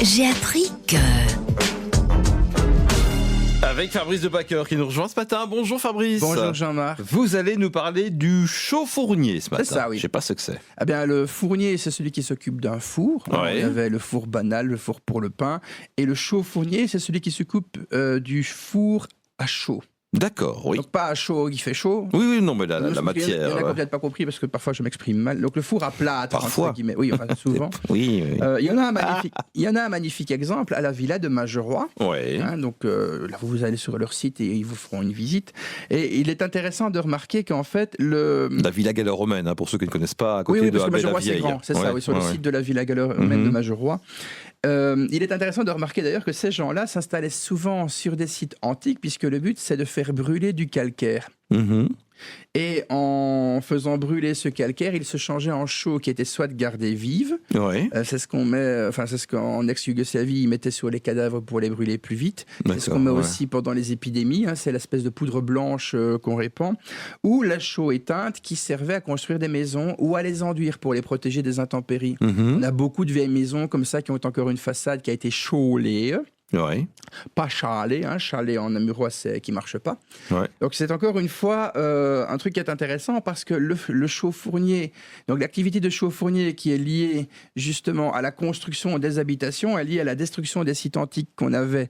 J'ai appris que... Avec Fabrice de Backer qui nous rejoint ce matin. Bonjour Fabrice. Bonjour Jean-Marc. Vous allez nous parler du chaud-fournier ce matin. C'est ça, oui. Je sais pas ce que c'est. Eh bien, le fournier, c'est celui qui s'occupe d'un four. Ouais. Il y avait le four banal, le four pour le pain. Et le chaud-fournier, c'est celui qui s'occupe du four à chaud. D'accord, oui. Donc pas à chaud qui fait chaud. Oui, non, mais la Il y en matière. a qui n'ont peut-être pas compris parce que parfois je m'exprime mal. Donc le four à plâtre, Parfois. entre guillemets. Oui, enfin souvent. Oui. Il y en a un magnifique exemple à la villa de Mageroy. Oui. Donc là, vous allez sur leur site et ils vous feront une visite. Et il est intéressant de remarquer qu'en fait, La Villa Gallo-Romaine, hein, pour ceux qui ne connaissent pas, à côté oui, de parce que Abel la Mageroy, c'est Vieille. grand, c'est ça, oui, sur le site de la Villa Gallo-Romaine de Mageroy. Il est intéressant de remarquer d'ailleurs que ces gens-là s'installaient souvent sur des sites antiques, puisque le but, c'est de faire brûler du calcaire. Mhm. Et en faisant brûler ce calcaire, il se changeait en chaux qui était soit gardée vive, Oui. c'est ce qu'en ex-Yougoslavie, ils mettaient sur les cadavres pour les brûler plus vite. C'est ce qu'on met aussi pendant les épidémies, c'est l'espèce de poudre blanche qu'on répand. Ou la chaux éteinte qui servait à construire des maisons ou à les enduire pour les protéger des intempéries. On a beaucoup de vieilles maisons comme ça qui ont encore une façade qui a été chaulée. Oui. Pas chalet, chalet en namurois c'est qui marche pas. Ouais. Donc c'est encore une fois un truc qui est intéressant parce que le chauffournier, donc l'activité de chauffournier qui est liée justement à la construction des habitations, est liée à la destruction des sites antiques qu'on avait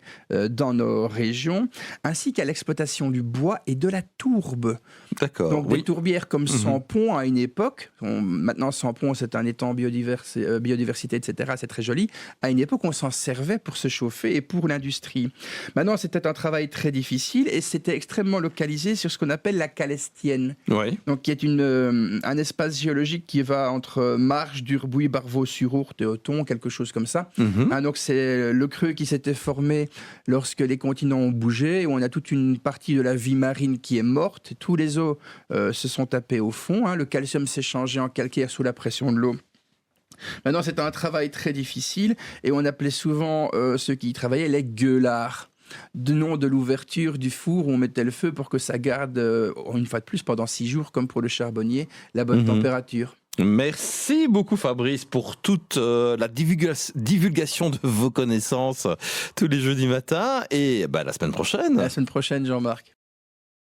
dans nos régions, ainsi qu'à l'exploitation du bois et de la tourbe. D'accord. Donc des tourbières comme Sampont à une époque, maintenant Sampont c'est un étang biodiversité, etc., c'est très joli. À une époque on s'en servait pour se chauffer et pour l'industrie. Maintenant, c'était un travail très difficile et c'était extrêmement localisé sur ce qu'on appelle la Calestienne. Oui. Donc, qui est un espace géologique qui va entre Marche, Durbuy, Barvaux-sur-Ourthe et Othon, quelque chose comme ça. Donc, c'est le creux qui s'était formé lorsque les continents ont bougé, où on a toute une partie de la vie marine qui est morte. Tous les eaux se sont tapés au fond. Le calcium s'est changé en calcaire sous la pression de l'eau. Maintenant, c'était un travail très difficile et on appelait souvent ceux qui y travaillaient les gueulards. Du nom de l'ouverture du four où on mettait le feu pour que ça garde, une fois de plus, pendant 6 jours, comme pour le charbonnier, la bonne température. Merci beaucoup Fabrice pour toute la divulgation de vos connaissances tous les jeudis matins et la semaine prochaine. À la semaine prochaine, Jean-Marc.